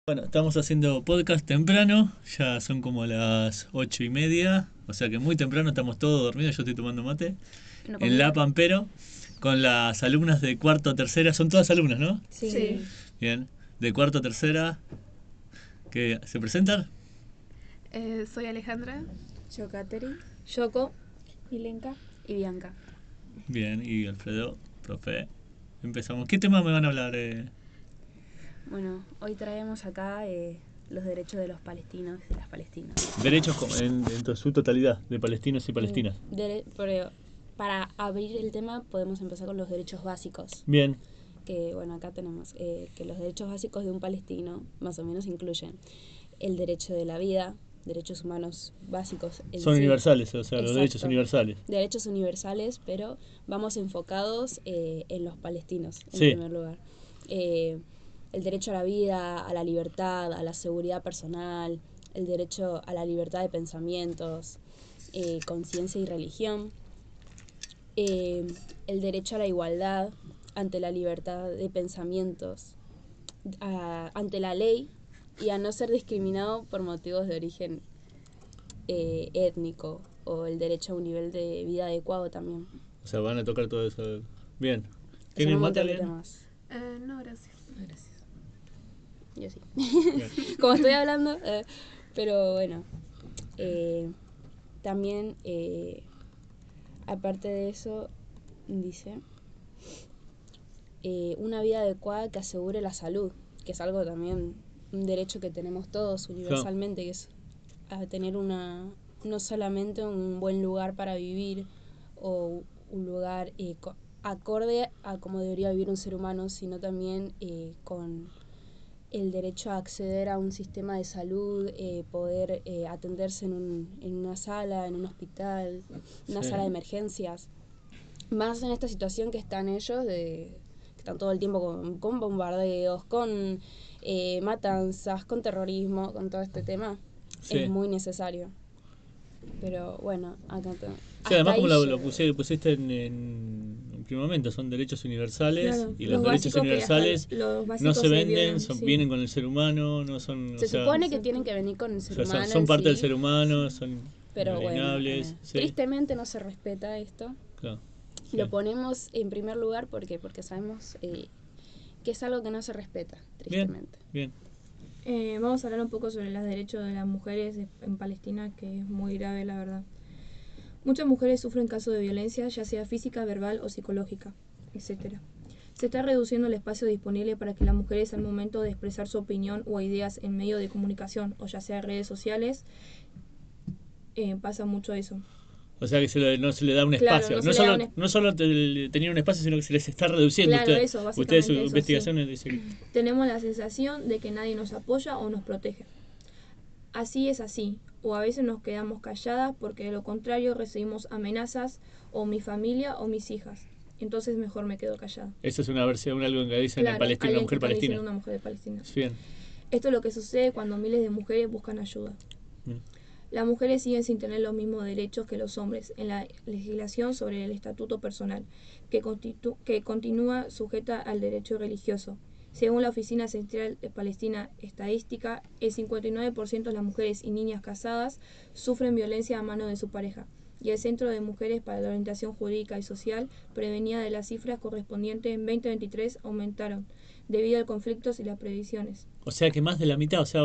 Bueno, estamos haciendo podcast temprano, ya son como las 8:30, o sea que muy temprano, estamos todos dormidos, yo estoy tomando mate, No en La comida. Pampero, con las alumnas de cuarto a tercera, son todas alumnas, ¿no? Sí. Bien, de cuarto a tercera, que se presentan. Soy Alejandra. Yo, Katherine. Yoko. Milenka. Y Bianca. Bien, y Alfredo, profe, empezamos. ¿Qué tema me van a hablar? Bueno, hoy traemos acá los derechos de los palestinos y las palestinas. Derechos en su totalidad, de palestinos y palestinas. Pero para abrir el tema podemos empezar con los derechos básicos. Bien, Que bueno, acá tenemos que los derechos básicos de un palestino más o menos incluyen el derecho de la vida, derechos humanos básicos. son universales, o sea, los Exacto. derechos universales. Derechos universales, pero vamos enfocados en los palestinos, en Sí. primer lugar. El derecho a la vida, a la libertad, a la seguridad personal, el derecho a la libertad de pensamientos, conciencia y religión, el derecho a la igualdad ante la libertad de pensamientos, ante la ley y a no ser discriminado por motivos de origen étnico, o el derecho a un nivel de vida adecuado también. O sea, van a tocar todo eso. Bien. Son ¿Tienen un mate montón de alguien? temas. No, gracias. Gracias. Yo sí. Bien. Como estoy hablando, pero bueno. También, aparte de eso, dice una vida adecuada que asegure la salud, que es algo también, un derecho que tenemos todos universalmente, que es a tener no solamente un buen lugar para vivir o un lugar acorde a cómo debería vivir un ser humano, sino también con el derecho a acceder a un sistema de salud, poder atenderse en una sala, en un hospital, una Sí. sala de emergencias. Más en esta situación que están ellos, que están todo el tiempo con bombardeos, con matanzas, con terrorismo, con todo este tema. Sí. Es muy necesario. Pero bueno, acá Sí, además como lo pusiste en primer momento, son derechos universales. Claro, Y los los derechos básicos que universales los no básicos se venden, violan, sí. vienen con el ser humano, no son... Se o sea, supone que Exacto. tienen que venir con el o ser sea, humano. son parte en del sí, ser humano, son pero bueno, inalienables. Sí, tristemente no se respeta esto. claro, sí. Lo ponemos en primer lugar porque sabemos que es algo que no se respeta, Bien, tristemente. bien. Vamos a hablar un poco sobre los derechos de las mujeres en Palestina, que es muy grave, la verdad. Muchas mujeres sufren casos de violencia, ya sea física, verbal o psicológica, etc. Se está reduciendo el espacio disponible para que las mujeres al momento de expresar su opinión o ideas en medio de comunicación, o ya sea redes sociales, pasa mucho eso. O sea que no se le da un Claro, espacio. no No se le da solo, no solo tenían un espacio, sino que se les está reduciendo. Claro, eso, básicamente Ustedes, sus eso, investigaciones dicen Tenemos la sensación de que nadie nos apoya o nos protege. Así es así, o a veces nos quedamos calladas porque de lo contrario recibimos amenazas o mi familia o mis hijas. Entonces mejor me quedo callada. eso es una versión, algo que dicen en Palestina, una alguien mujer que está palestina. diciendo una mujer de Palestina. Bien. Esto es lo que sucede cuando miles de mujeres buscan ayuda. Mm. Las mujeres siguen sin tener los mismos derechos que los hombres en la legislación sobre el estatuto personal, que continúa sujeta al derecho religioso. Según la Oficina Central de Palestina Estadística, el 59% de las mujeres y niñas casadas sufren violencia a mano de su pareja, y el Centro de Mujeres para la Orientación Jurídica y Social prevenía de las cifras correspondientes en 2023 aumentaron, debido a conflictos y las previsiones. O sea que más de la mitad, o sea,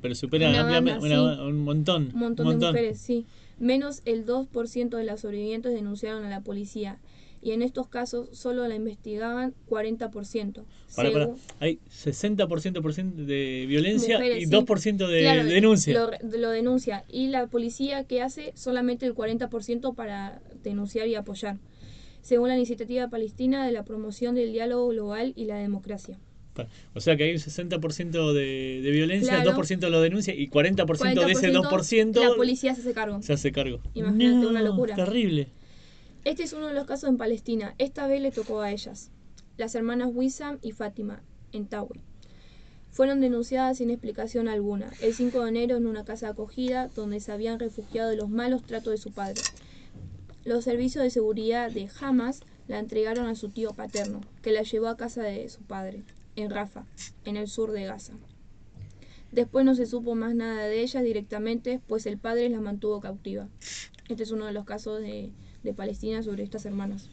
pero supera Una banda, ampliamente sí. un montón. Un montón de mujeres, sí. Menos el 2% de las sobrevivientes denunciaron a la policía. Y en estos casos solo la investigaban 40%. Para. Hay 60% de violencia mujeres, y sí. 2% de Claro, denuncia. Lo denuncia. Y la policía, ¿qué hace? Solamente el 40% para denunciar y apoyar. Según la iniciativa palestina de la promoción del diálogo global y la democracia. O sea que hay un 60% de violencia, Claro. 2% lo denuncia y 40% de ese 2% la policía se hace cargo. Se hace cargo. Imagínate, No, una locura. Terrible. Este es uno de los casos en Palestina. Esta vez le tocó a ellas, las hermanas Wissam y Fátima, en Tawi. Fueron denunciadas sin explicación alguna, el 5 de enero en una casa acogida donde se habían refugiado de los malos tratos de su padre. Los servicios de seguridad de Hamas la entregaron a su tío paterno, que la llevó a casa de su padre, en Rafah, en el sur de Gaza. Después no se supo más nada de ellas directamente, pues el padre las mantuvo cautiva. Este es uno de los casos de Palestina sobre estas hermanas.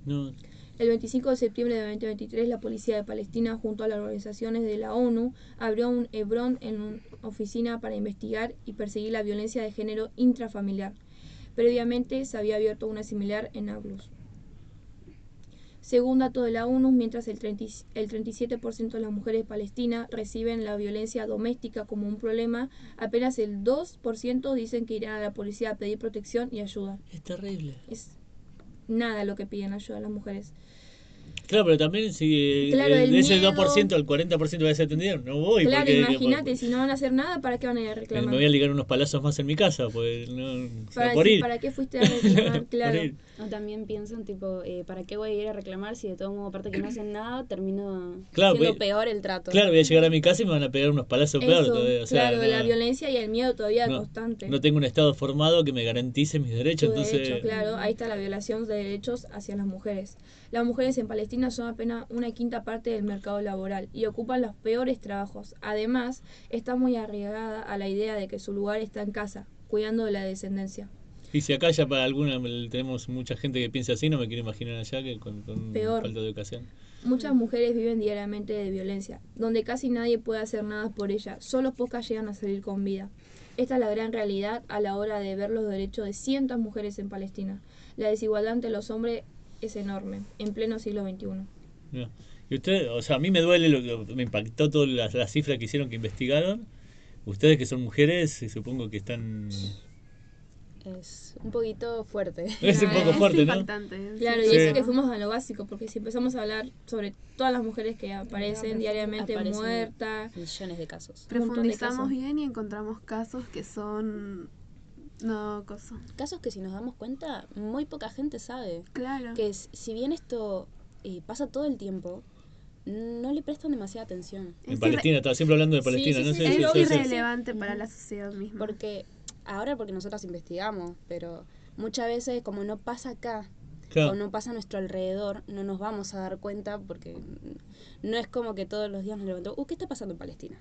No. El 25 de septiembre de 2023, la policía de Palestina, junto a las organizaciones de la ONU, abrió un Hebrón en una oficina para investigar y perseguir la violencia de género intrafamiliar. Previamente se había abierto una similar en Nablus. Según datos de la ONU, mientras el 37% de las mujeres palestinas reciben la violencia doméstica como un problema, apenas el 2% dicen que irán a la policía a pedir protección y ayuda. Es terrible. Es nada lo que piden ayuda a las mujeres. Claro, pero también si Claro, de el ese miedo. 2% al 40% va a ser atendido, no voy. Claro, porque, imagínate, si no van a hacer nada, ¿para qué van a ir a me reclamar? voy a ligar unos palazos más en mi casa, pues no, o sea, Para por decir, ir. ¿para qué fuiste a reclamar? Por Claro. ir. O también piensan, tipo, ¿para qué voy a ir a reclamar si de todo modo, aparte que no hacen nada, termino Claro, siendo voy- peor el trato? Claro, voy a llegar a mi casa y me van a pegar unos palazos peor Eso, todavía. O sea, claro, no, la violencia y el miedo todavía no, constante. no tengo un estado formado que me garantice mis derechos, Tu entonces... derecho, claro, ahí está la violación de derechos hacia las mujeres. Las mujeres en Palestina son apenas una quinta parte del mercado laboral y ocupan los peores trabajos. Además, está muy arraigada a la idea de que su lugar está en casa, cuidando de la descendencia. Y si acá ya para alguna tenemos mucha gente que piensa así, no me quiero imaginar allá que con Peor. falta de educación. Muchas mujeres viven diariamente de violencia, donde casi nadie puede hacer nada por ella, solo pocas llegan a salir con vida. Esta es la gran realidad a la hora de ver los derechos de cientos de mujeres en Palestina. La desigualdad entre los hombres es enorme, en pleno siglo XXI. No. Y usted, o sea, a mí me duele, me impactó todas las cifras que hicieron, que investigaron. Ustedes que son mujeres, supongo que están... Es un poquito fuerte. Es un poco fuerte, es ¿no? impactante. Claro, sí. y eso Sí. que fuimos a lo básico, porque si empezamos a hablar sobre todas las mujeres que aparecen diariamente Aparecen muertas, millones de casos. un montón de Profundizamos casos. bien y encontramos casos que son... No, cosa. Casos que si nos damos cuenta, muy poca gente sabe. Claro. Que si bien esto pasa todo el tiempo, no le prestan demasiada atención. En Palestina, estaba siempre hablando de Palestina, sí, ¿no? sí, Es sí, sí. irrelevante para la sociedad misma. Porque nosotras investigamos, pero muchas veces como no pasa acá Claro. o no pasa a nuestro alrededor, no nos vamos a dar cuenta porque no es como que todos los días nos levantamos, ¿qué está pasando en Palestina?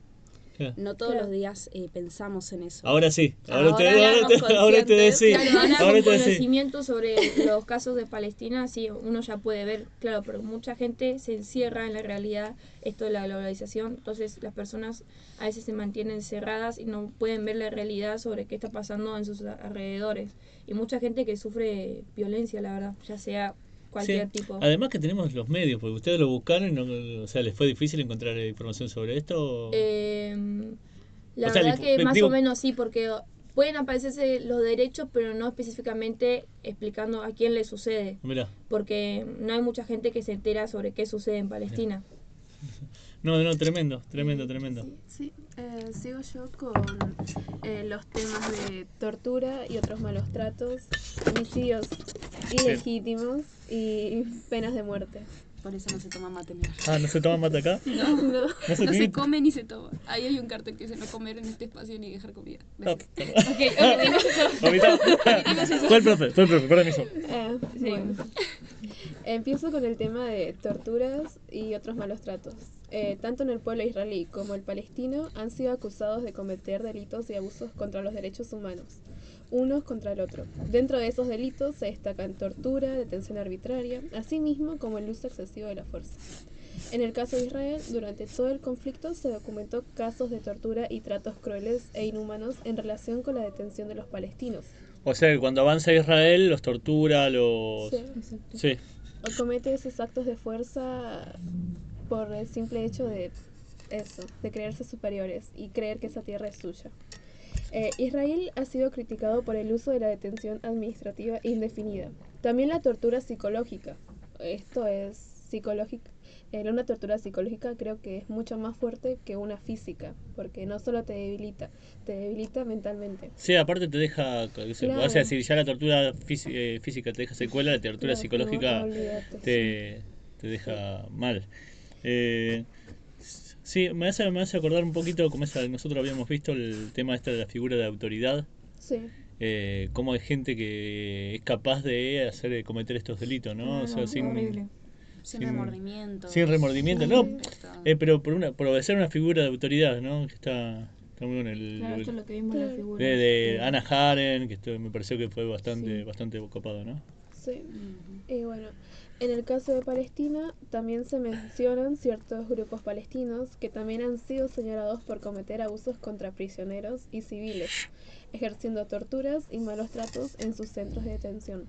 Claro. No todos Claro. los días pensamos en eso. Ahora sí, Ahora ahora te conscientes, decís. Claro, ahora Ahora con te decís. conocimiento sobre los casos de Palestina, sí, uno ya puede ver, claro, pero mucha gente se encierra en la realidad, esto de la globalización, entonces las personas a veces se mantienen cerradas y no pueden ver la realidad sobre qué está pasando en sus alrededores. Y mucha gente que sufre violencia, la verdad, ya sea cualquier Sí. tipo. Además que tenemos los medios, porque ustedes lo buscaron y no, o sea, ¿les fue difícil encontrar información sobre esto? La O sea, verdad que más digo- o menos sí, porque pueden aparecerse los derechos, pero no específicamente explicando a quién le sucede, Mirá. porque no hay mucha gente que se entera sobre qué sucede en Palestina. No, tremendo. Sí, sigo yo con los temas de tortura y otros malos tratos, homicidios ilegítimos y penas de muerte. Por eso no se toma mate. Mira. Ah, ¿no se toma mate acá? No, ¿No se no tiene? se come ni se toma. Ahí hay un cartel que dice no comer en este espacio ni dejar comida. Ah, Ahorita. Fue el profe, permiso. Bueno. Empiezo con el tema de torturas y otros malos tratos. Tanto en el pueblo israelí como el palestino han sido acusados de cometer delitos y abusos contra los derechos humanos, unos contra el otro. Dentro de esos delitos se destacan tortura, detención arbitraria, así mismo como el uso excesivo de la fuerza. En el caso de Israel, durante todo el conflicto se documentó casos de tortura y tratos crueles e inhumanos en relación con la detención de los palestinos. O sea, que cuando avanza Israel los tortura, Sí. Sí. O comete esos actos de fuerza por el simple hecho de eso, de creerse superiores y creer que esa tierra es suya. Israel ha sido criticado por el uso de la detención administrativa indefinida. También la tortura psicológica. Esto es psicológica. Una tortura psicológica creo que es mucho más fuerte que una física, porque no solo te debilita mentalmente. Sí, aparte te deja, Claro. o sea, si ya la tortura física te deja secuela, la tortura Claro, psicológica no, olvídate. te deja mal. Sí, me hace acordar un poquito como nosotros habíamos visto el tema de la figura de autoridad, Sí. cómo hay gente que es capaz de cometer estos delitos, ¿no? O sea, sin, horrible. Sin remordimiento. Sin remordimiento, Sí. no, pero por obedecer a una figura de autoridad, ¿no? Que está muy bueno. Claro, esto es lo que vimos en la figura. De Anna Haren, que me pareció que fue bastante, Sí. bastante copado, ¿no? Sí. Y bueno, en el caso de Palestina también se mencionan ciertos grupos palestinos que también han sido señalados por cometer abusos contra prisioneros y civiles, ejerciendo torturas y malos tratos en sus centros de detención.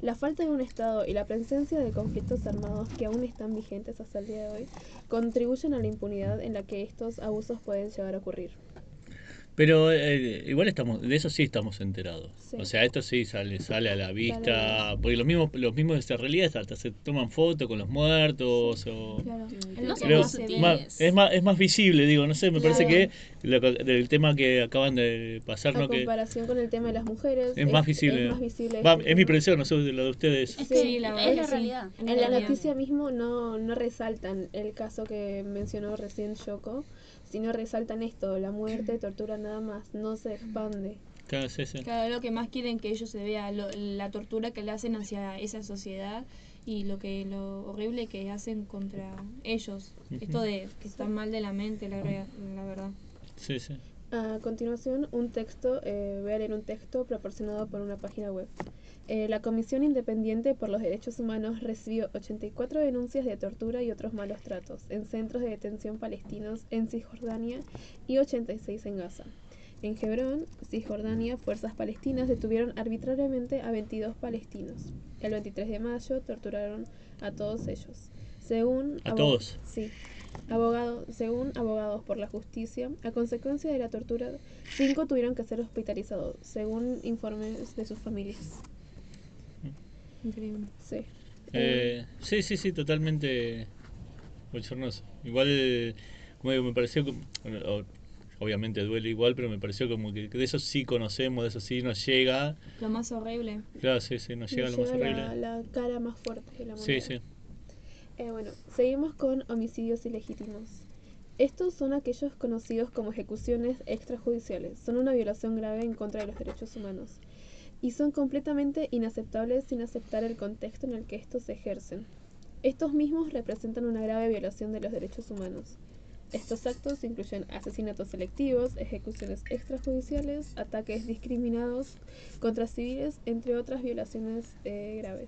La falta de un Estado y la presencia de conflictos armados que aún están vigentes hasta el día de hoy contribuyen a la impunidad en la que estos abusos pueden llegar a ocurrir. Pero igual de eso sí estamos enterados. Sí. O sea, esto sí sale a la vista. Sale. Porque los mismos israelíes hasta se toman fotos con los muertos. O, Claro, es No lo sé, que creo- más se ve. es más visible, digo, no sé, me Claro. parece que del tema que acaban de pasar, A ¿no? Que comparación con el tema de las mujeres, es más visible. es más visible Va, este es mi tema. impresión, no sé de lo de ustedes. Es que Sí, la verdad es que la sí. realidad. Es En la realidad. noticia mismo no resaltan el caso que mencionó recién Yoko, sino resaltan esto, la muerte, tortura nada más, no se expande. Claro, sí, sí. Claro, lo que más quieren que ellos se vea, la tortura que le hacen hacia esa sociedad y lo horrible que hacen contra ellos. Esto de que están mal de la mente, la verdad. Sí, sí. A continuación, voy a leer un texto proporcionado por una página web. La Comisión Independiente por los Derechos Humanos recibió 84 denuncias de tortura y otros malos tratos en centros de detención palestinos en Cisjordania y 86 en Gaza. En Hebrón, Cisjordania, fuerzas palestinas detuvieron arbitrariamente a 22 palestinos. El 23 de mayo torturaron a todos ellos. Según ¿A todos? Sí. Según abogados por la justicia, a consecuencia de la tortura, 5 tuvieron que ser hospitalizados, según informes de sus familias. Increíble. Sí. Sí, totalmente bochornoso. Igual, como digo, me pareció que, bueno, obviamente duele igual, pero me pareció como que de eso sí conocemos, de eso sí nos llega. Lo más horrible. Claro, sí, nos llega lo más horrible. La cara más fuerte de la moneda. Sí. Bueno, seguimos con homicidios ilegítimos. Estos son aquellos conocidos como ejecuciones extrajudiciales. Son una violación grave en contra de los derechos humanos y son completamente inaceptables sin aceptar el contexto en el que estos se ejercen. Estos mismos representan una grave violación de los derechos humanos. Estos actos incluyen asesinatos selectivos, ejecuciones extrajudiciales, ataques discriminados contra civiles, entre otras violaciones graves.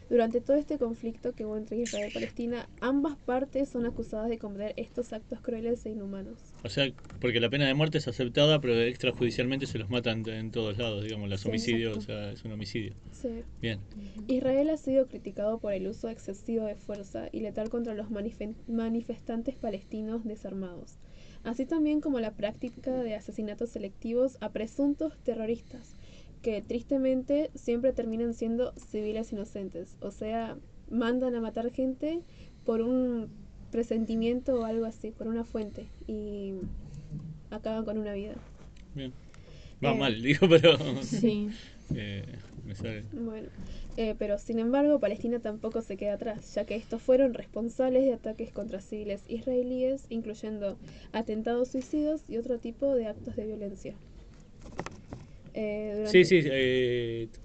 Durante todo este conflicto que hubo entre Israel y Palestina, ambas partes son acusadas de cometer estos actos crueles e inhumanos. O sea, porque la pena de muerte es aceptada, pero extrajudicialmente se los matan en todos lados, digamos, los Sí, homicidios, exacto. o sea, es un homicidio. Sí. Bien. Israel ha sido criticado por el uso excesivo de fuerza y letal contra los manifestantes palestinos desarmados, así también como la práctica de asesinatos selectivos a presuntos terroristas, que tristemente siempre terminan siendo civiles inocentes, o sea, mandan a matar gente por un presentimiento o algo así, por una fuente, y acaban con una vida. Bien. Va Eh, mal, digo, pero Sí. me sale. Bueno, pero sin embargo Palestina tampoco se queda atrás, ya que estos fueron responsables de ataques contra civiles israelíes, incluyendo atentados suicidas y otro tipo de actos de violencia.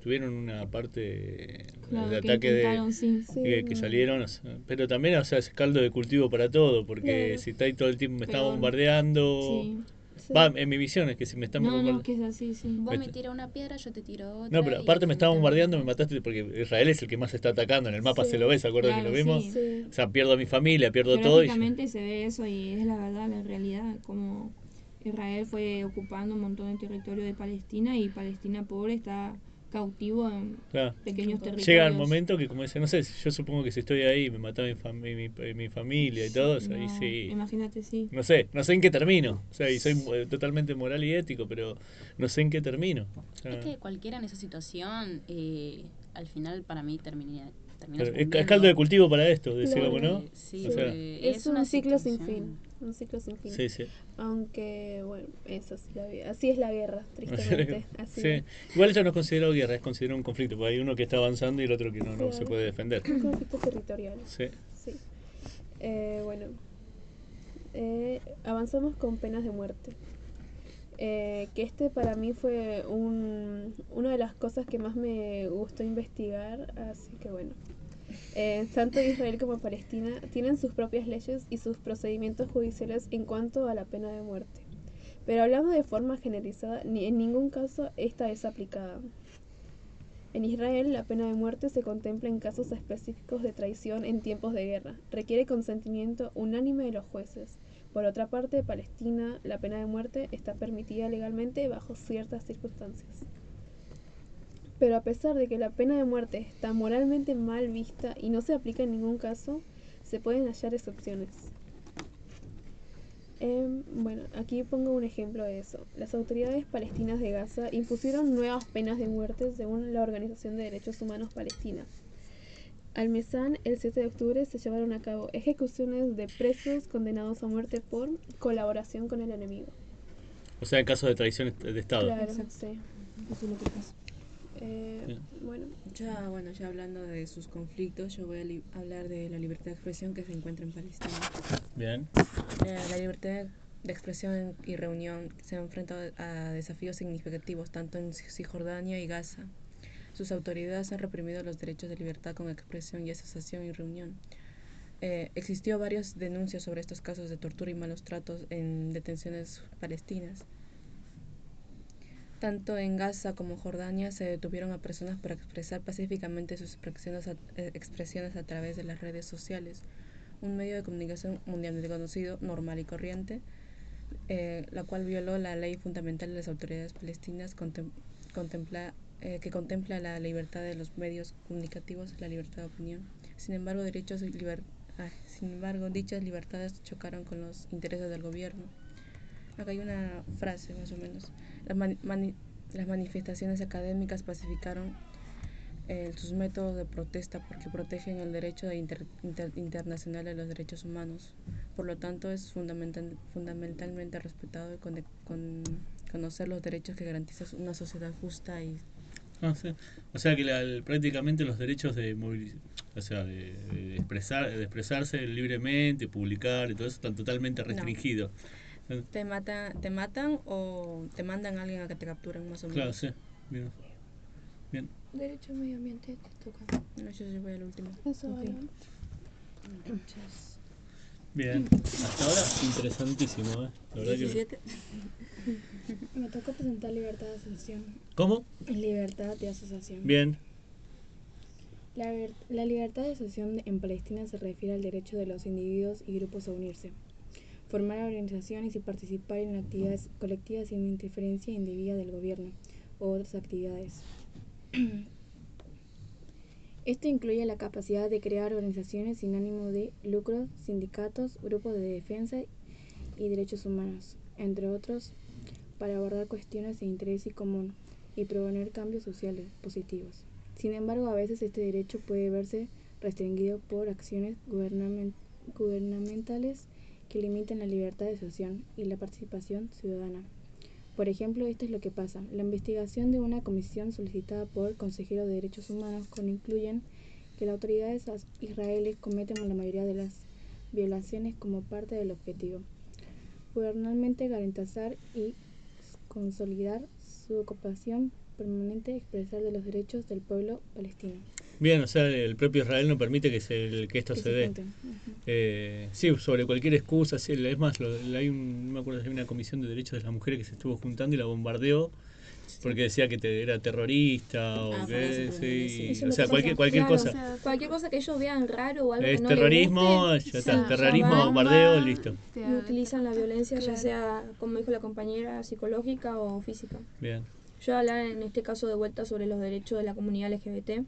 Tuvieron una parte Claro, de que ataque intentaron, sí. Sí, que salieron, o sea, pero también, o sea, es caldo de cultivo para todo, porque Claro. si está ahí todo el tiempo me está Pero- bombardeando, Sí. sí. va, en mi visión es que si me están No, bombardeando, que es así, sí. Vos me Vete. tiras una piedra, yo te tiro otra. no, pero y aparte me está definitivamente- bombardeando, me mataste, porque Israel es el que más está atacando, en el mapa Sí. se lo ve, ¿se acuerdan Claro, que lo vimos? sí. Sí. O sea, pierdo a mi familia, pierdo todo y Geográficamente se ve eso y es la verdad, la realidad, como Israel fue ocupando un montón de territorio de Palestina y Palestina pobre está cautivo en claro. pequeños territorios. Llega el momento que, como dice, no sé, yo supongo que si estoy ahí y me mata mi familia y todo, o sea, ahí No, sí. Imagínate, sí. No sé en qué termino. O sea, y soy totalmente moral y ético, pero no sé en qué termino. O sea, Es que cualquiera en esa situación, al final para mí termina claro, es sucumbiendo. caldo de cultivo para esto, decirlo, Claro. ¿no? Sí, O sea, porque Es una un ciclo sin situación- fin. Un ciclo sin fin. sí. Aunque, bueno, eso es la vida. Así es la guerra, tristemente. Así Sí. es. Igual esto no es considerado guerra, es considerado un conflicto, porque hay uno que está avanzando y el otro que no se Claro. puede defender. Un conflicto territorial. Sí. Sí. Bueno, avanzamos con penas de muerte. Que para mí fue una de las cosas que más me gustó investigar, así que bueno. Tanto Israel como Palestina tienen sus propias leyes y sus procedimientos judiciales en cuanto a la pena de muerte. Pero hablando de forma generalizada, en ningún caso esta es aplicada. En Israel, la pena de muerte se contempla en casos específicos de traición en tiempos de guerra. Requiere consentimiento unánime de los jueces. Por otra parte, en Palestina, la pena de muerte está permitida legalmente bajo ciertas circunstancias. Pero a pesar de que la pena de muerte está moralmente mal vista y no se aplica en ningún caso, se pueden hallar excepciones. Bueno, aquí pongo un ejemplo de eso. Las autoridades palestinas de Gaza impusieron nuevas penas de muerte según la Organización de Derechos Humanos Palestina. Al Mesán, el 7 de octubre se llevaron a cabo ejecuciones de presos condenados a muerte por colaboración con el enemigo. O sea, en caso de traición de Estado. Claro, Exacto. sí. Eso es lo que pasa. Bueno, Ya hablando de sus conflictos, yo voy a hablar de la libertad de expresión que se encuentra en Palestina. Bien. La libertad de expresión y reunión se ha enfrentado a desafíos significativos tanto en Cisjordania y Gaza. Sus autoridades han reprimido los derechos de libertad con expresión y asociación y reunión. Existió varias denuncias sobre estos casos de tortura y malos tratos en detenciones palestinas. Tanto en Gaza como en Jordania se detuvieron a personas por expresar pacíficamente sus expresiones a través de las redes sociales, un medio de comunicación mundialmente conocido, normal y corriente, la cual violó la ley fundamental de las autoridades palestinas que contempla la libertad de los medios comunicativos, la libertad de opinión. Sin embargo, dichas libertades chocaron con los intereses del gobierno. Acá hay una frase más o menos. Las manifestaciones académicas pacificaron sus métodos de protesta porque protegen el derecho internacional de los derechos humanos. Por lo tanto, es fundamentalmente respetado y conocer los derechos que garantizan una sociedad justa y... Sí. O sea que prácticamente los derechos de de expresarse libremente, publicar y todo eso están totalmente restringidos. Te matan o te mandan a alguien a que te capturen, más o menos. Claro, sí. Bien. Bien. Derecho al medio ambiente te toca. No, yo sí voy al último. eso Ok. Bien. Hasta ahora interesantísimo, ¿eh? La verdad que... 17. Me tocó presentar libertad de asociación. ¿Cómo? Libertad de asociación. Bien. La libertad de asociación en Palestina se refiere al derecho de los individuos y grupos a unirse, formar organizaciones y participar en actividades colectivas sin interferencia indebida del gobierno o otras actividades. Esto incluye la capacidad de crear organizaciones sin ánimo de lucro, sindicatos, grupos de defensa y derechos humanos, entre otros, para abordar cuestiones de interés común y proponer cambios sociales positivos. Sin embargo, a veces este derecho puede verse restringido por acciones gubernamentales que limitan la libertad de asociación y la participación ciudadana. Por ejemplo, esto es lo que pasa. La investigación de una comisión solicitada por consejeros de derechos humanos concluyen que las autoridades israelíes cometen la mayoría de las violaciones como parte del objetivo. Gubernamentalmente garantizar y consolidar su ocupación permanente expresar de los derechos del pueblo palestino. Bien, o sea, el propio Israel no permite que esto se dé. junten. Sí, sobre cualquier excusa, sí, es más, no me acuerdo si hay una comisión de derechos de las mujeres que se estuvo juntando y la bombardeó porque decía que era terrorista o que sí, Eso o es sea, lo que cualquier pasa. cosa. Claro, cualquier cosa que ellos vean raro o algo Es que no terrorismo, les guste, ya está, sí, terrorismo, bomba, bombardeo, listo. te y utilizan la violencia, ya Claro. sea, como dijo la compañera, psicológica o física. Bien. Yo voy a hablar en este caso de vuelta sobre los derechos de la comunidad LGBT,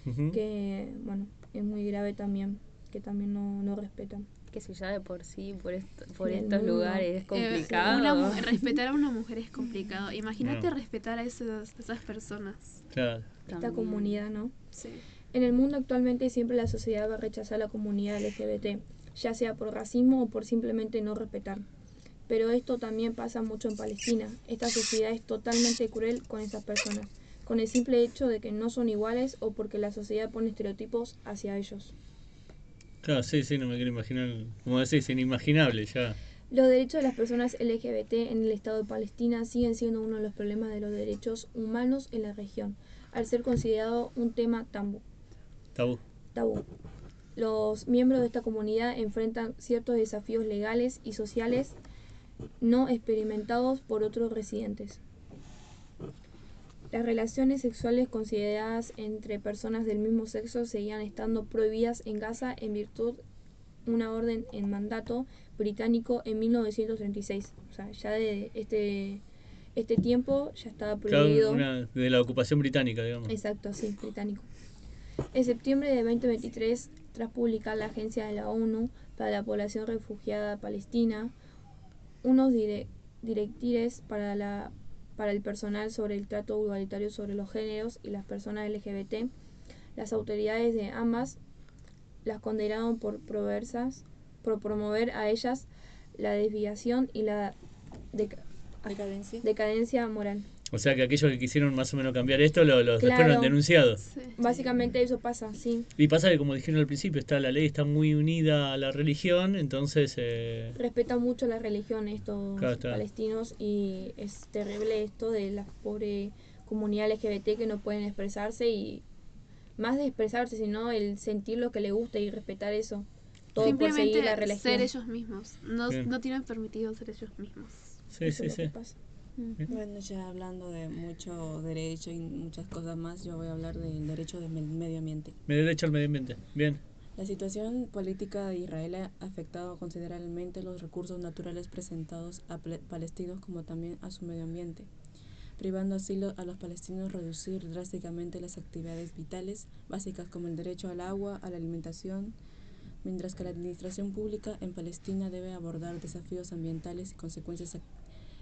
Ujú. que, bueno, es muy grave también, que también no respetan. Que si ya de por sí, por En el estos mundo. lugares es complicado. Respetar a una mujer es complicado. Imagínate No. respetar a esas personas. Claro. Esta También. comunidad, ¿no? Sí. En el mundo actualmente siempre la sociedad va a rechazar a la comunidad LGBT, ya sea por racismo o por simplemente no respetar. Pero esto también pasa mucho en Palestina. Esta sociedad es totalmente cruel con estas personas, con el simple hecho de que no son iguales o porque la sociedad pone estereotipos hacia ellos. Claro, sí, no me quiero imaginar, como decís, inimaginable ya. Los derechos de las personas LGBT en el Estado de Palestina siguen siendo uno de los problemas de los derechos humanos en la región, al ser considerado un tema tabú. Tabú. los miembros de esta comunidad enfrentan ciertos desafíos legales y sociales no experimentados por otros residentes. Las relaciones sexuales consideradas entre personas del mismo sexo seguían estando prohibidas en Gaza en virtud de una orden en mandato británico en 1936. O sea, ya de este tiempo ya estaba prohibido. De la ocupación británica, digamos. Exacto, sí, británico. En septiembre de 2023, tras publicar la Agencia de la ONU para la Población Refugiada Palestina unos directrices para el personal sobre el trato igualitario sobre los géneros y las personas LGBT, las autoridades de ambas las condenaron por promover a ellas la desviación y la decadencia moral. O sea que aquellos que quisieron más o menos cambiar esto los Claro. fueron denunciados. Sí. Básicamente eso pasa, sí. Y pasa que, como dijeron al principio, la ley está muy unida a la religión, entonces... Respetan mucho la religión estos Claro, está. palestinos, y es terrible esto de la pobre comunidad LGBT que no pueden expresarse, y más de expresarse, sino el sentir lo que les gusta y respetar eso. Todo por Simplemente seguir la religión. ser ellos mismos. Bien. No tienen permitido ser ellos mismos. Sí, Eso sí, es lo que sí. pasa. Bueno, ya hablando de mucho derecho y muchas cosas más, yo voy a hablar del derecho del medio ambiente. Derecho al medio ambiente. Bien. La situación política de Israel ha afectado considerablemente los recursos naturales presentados a palestinos como también a su medio ambiente, privando así a los palestinos reducir drásticamente las actividades vitales básicas como el derecho al agua, a la alimentación, mientras que la administración pública en Palestina debe abordar desafíos ambientales y consecuencias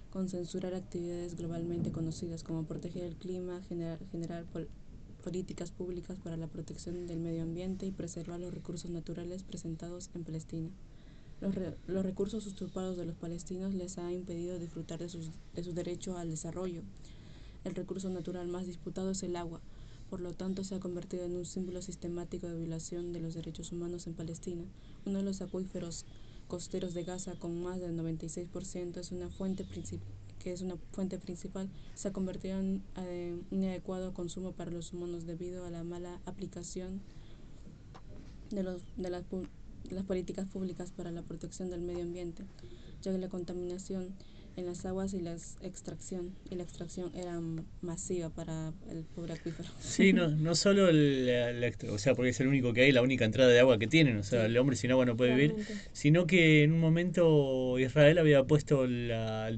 con censurar actividades globalmente conocidas como proteger el clima, generar políticas públicas para la protección del medio ambiente y preservar los recursos naturales presentados en Palestina. Los recursos usurpados de los palestinos les ha impedido disfrutar de su derecho al desarrollo. El recurso natural más disputado es el agua, por lo tanto se ha convertido en un símbolo sistemático de violación de los derechos humanos en Palestina. Uno de los acuíferos costeros de Gaza, con más del 96%, es una fuente principal, se ha convertido en inadecuado consumo para los humanos debido a la mala aplicación de las políticas públicas para la protección del medio ambiente, ya que la contaminación en las aguas y la extracción era masiva para el pobre acuífero. Sí, no solo o sea, porque es el único que hay, la única entrada de agua que tienen, o sea, el hombre sin agua no puede vivir, Realmente. sino que en un momento Israel había puesto la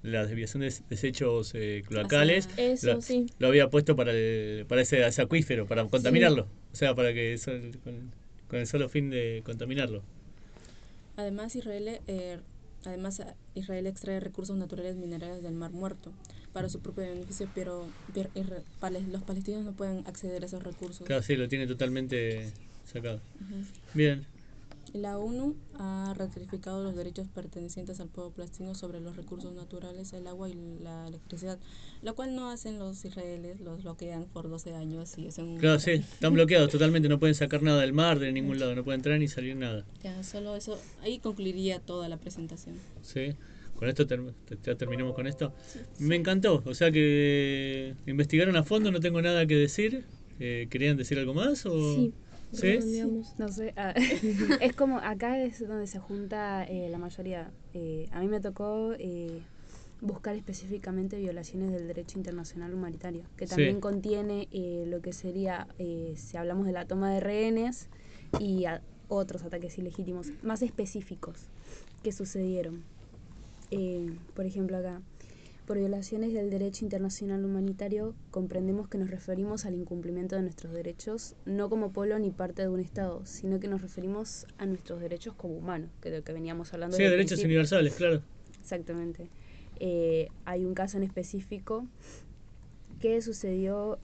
desviación de desechos cloacales, Eso, sí. lo había puesto para ese acuífero, para contaminarlo, o sea, para que con el solo fin de contaminarlo. Además, Israel extrae recursos naturales minerales del Mar Muerto para su propio beneficio, pero los palestinos no pueden acceder a esos recursos. Claro, sí, lo tiene totalmente sacado. Uh-huh. Bien. La ONU ha ratificado los derechos pertenecientes al pueblo palestino sobre los recursos naturales, el agua y la electricidad, lo cual no hacen los israelíes, los bloquean por 12 años y es un... Claro, sí, están bloqueados totalmente, no pueden sacar nada del mar, de ningún lado, no pueden entrar ni salir nada. Ya, solo eso, ahí concluiría toda la presentación. Sí, con esto ya terminamos con esto. Me encantó, o sea que investigaron a fondo, no tengo nada que decir. ¿Querían decir algo más? O... Sí. ¿Sí? Redondeamos. No sé, es como acá es donde se junta la mayoría. A mí me tocó buscar específicamente violaciones del derecho internacional humanitario, que también Sí. contiene lo que sería, si hablamos de la toma de rehenes y otros ataques ilegítimos más específicos que sucedieron. Por ejemplo acá, por violaciones del derecho internacional humanitario comprendemos que nos referimos al incumplimiento de nuestros derechos, no como pueblo ni parte de un Estado, sino que nos referimos a nuestros derechos como humanos, que de lo que veníamos hablando. Sí, desde el derechos principio. universales, claro. Exactamente. Hay un caso en específico que sucedió,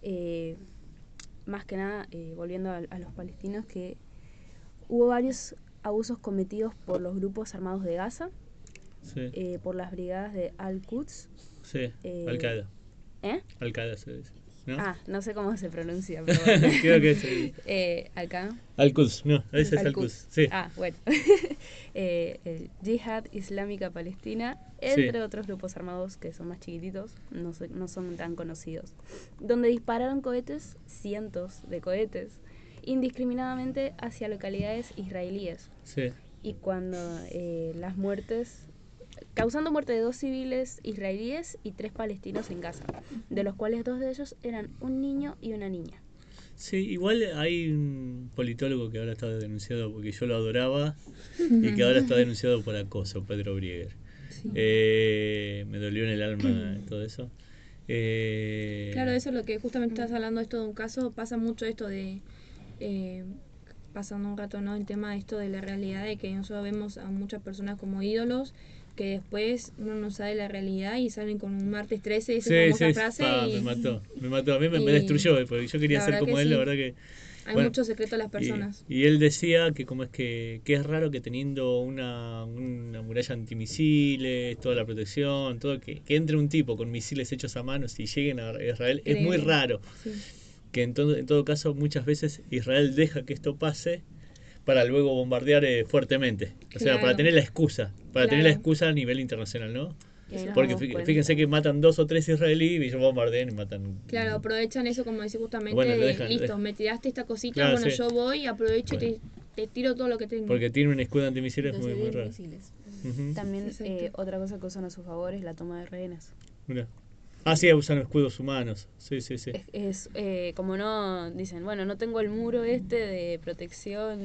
más que nada, volviendo a los palestinos, que hubo varios abusos cometidos por los grupos armados de Gaza, Sí, por las brigadas de Al-Quds. sí. Al-Qaeda. Al-Qaeda se dice, ¿no? No sé cómo se pronuncia, pero bueno. Creo que es Acá. Al-Quds, no, ese es Al-Quds. Al-Quds, sí. Bueno. El Yihad Islámica Palestina, entre otros grupos armados que son más chiquititos, no son tan conocidos, donde dispararon cohetes, cientos de cohetes, indiscriminadamente hacia localidades israelíes. Sí. Y cuando las muertes, causando muerte de 2 civiles israelíes y 3 palestinos en Gaza, de los cuales 2 de ellos eran un niño y una niña. Sí, igual hay un politólogo que ahora está denunciado porque yo lo adoraba y que ahora está denunciado por acoso, Pedro Brieger. Sí. Me dolió en el alma todo eso. Claro, eso es lo que justamente estás hablando, esto de un caso, pasa mucho esto de, pasando un rato, ¿no? El tema de esto de la realidad, de que nosotros vemos a muchas personas como ídolos, que después uno no sabe la realidad y salen con un martes 13 esa famosa frase y me mató, a mí me destruyó, porque yo quería ser como él, sí. la verdad que... Hay mucho secreto en las personas. Y él decía que como es que es raro que teniendo una muralla antimisiles, toda la protección, todo que entre un tipo con misiles hechos a mano y lleguen a Israel, es muy raro. Sí. Que en todo caso muchas veces Israel deja que esto pase para luego bombardear fuertemente. O sea, para tener la excusa, tener la excusa a nivel internacional, ¿no? Porque fíjense que matan 2 o 3 israelíes y ellos bombardean y matan. Claro, aprovechan eso, como decís justamente, bueno, listo, me tiraste esta cosita, bueno, yo voy, aprovecho y te tiro todo lo que tengo. Porque tiene un escudo antimisiles muy raro. También otra cosa que usan a su favor es la toma de rehenes. Mira. Ah, sí, usan escudos humanos. Sí. Es como no, dicen, bueno, no tengo el muro de protección.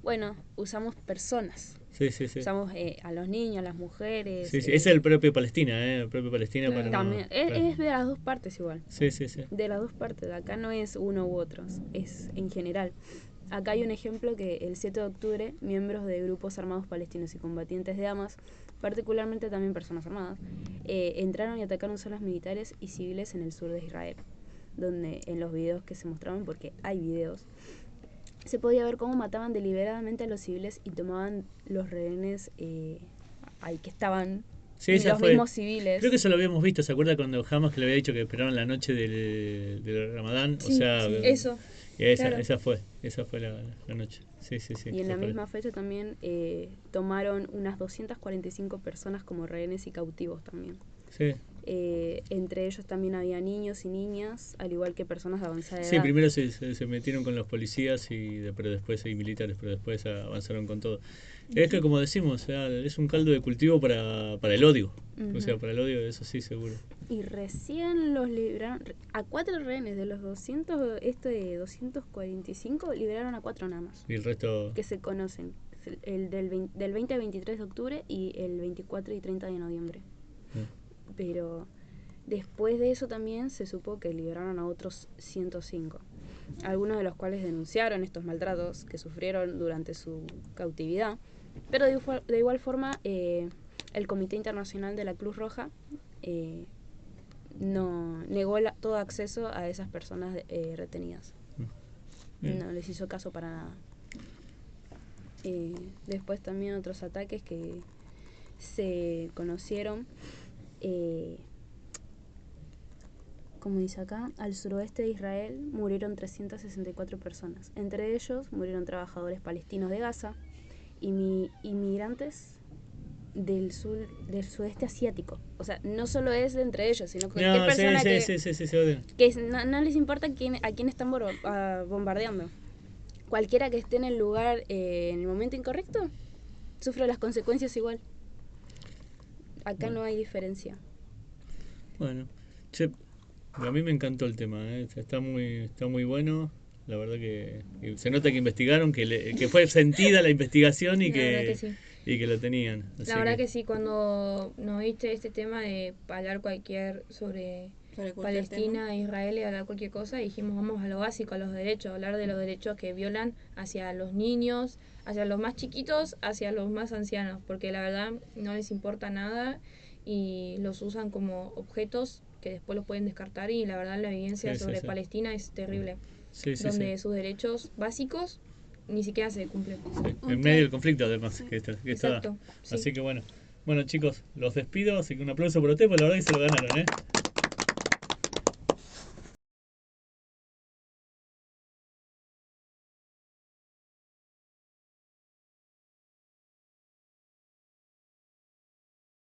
Bueno, usamos personas. Sí. Usamos a los niños, a las mujeres. Sí. Es el propio Palestina, el propio Palestina para también. Es de las 2 partes igual. Sí. De las 2 partes. Acá no es uno u otro, es en general. Acá hay un ejemplo que el 7 de octubre, miembros de grupos armados palestinos y combatientes de Hamas, particularmente también personas armadas, entraron y atacaron zonas militares y civiles en el sur de Israel, donde en los videos que se mostraban, porque hay videos, se podía ver cómo mataban deliberadamente a los civiles y tomaban los rehenes ahí que estaban los mismos civiles. Creo que eso lo habíamos visto, ¿se acuerda cuando Hamas que le había dicho que esperaron la noche del Ramadán? Sí, eso. Esa fue la noche. Sí. Y en la misma fecha también tomaron unas 245 personas como rehenes y cautivos también. Sí. Entre ellos también había niños y niñas, al igual que personas de avanzada edad. Sí, primero se metieron con los policías pero después hay militares, pero después avanzaron con todo. Es que como decimos, o sea, es un caldo de cultivo para el odio. O sea, para el odio, eso sí, seguro. Y recién los liberaron a 4 rehenes de los 200, de 245, liberaron a 4 nada más. Y el resto... Que se conocen, el del 20 al 23 de octubre y el 24 y 30 de noviembre. Pero después de eso también se supo que liberaron a otros 105, algunos de los cuales denunciaron estos maltratos que sufrieron durante su cautividad, pero de igual forma el Comité Internacional de la Cruz Roja no negó todo acceso a esas personas retenidas. No les hizo caso para nada. Después también otros ataques que se conocieron, como dice acá, al suroeste de Israel murieron 364 personas. Entre ellos murieron trabajadores palestinos de Gaza y inmigrantes del sudeste asiático. O sea, no solo es de entre ellos, sino cualquier persona que no les importa a quién están bombardeando. Cualquiera que esté en el lugar en el momento incorrecto sufre las consecuencias igual. Acá no hay diferencia. Bueno, a mí me encantó el tema, está muy bueno. La verdad que se nota que investigaron, que fue sentida la investigación y que lo tenían. Así la verdad que sí, cuando nos viste este tema de hablar sobre Palestina e Israel y hablar cualquier cosa, dijimos vamos a lo básico, a los derechos, hablar de los derechos que violan hacia los niños, hacia los más chiquitos, hacia los más ancianos, porque la verdad no les importa nada y los usan como objetos que después los pueden descartar, y la verdad la evidencia sobre Palestina es terrible, donde sus derechos básicos ni siquiera se cumplen. En medio del conflicto además que está. Exacto, Así que bueno, chicos, los despido, así que un aplauso por ustedes, porque la verdad que se lo ganaron,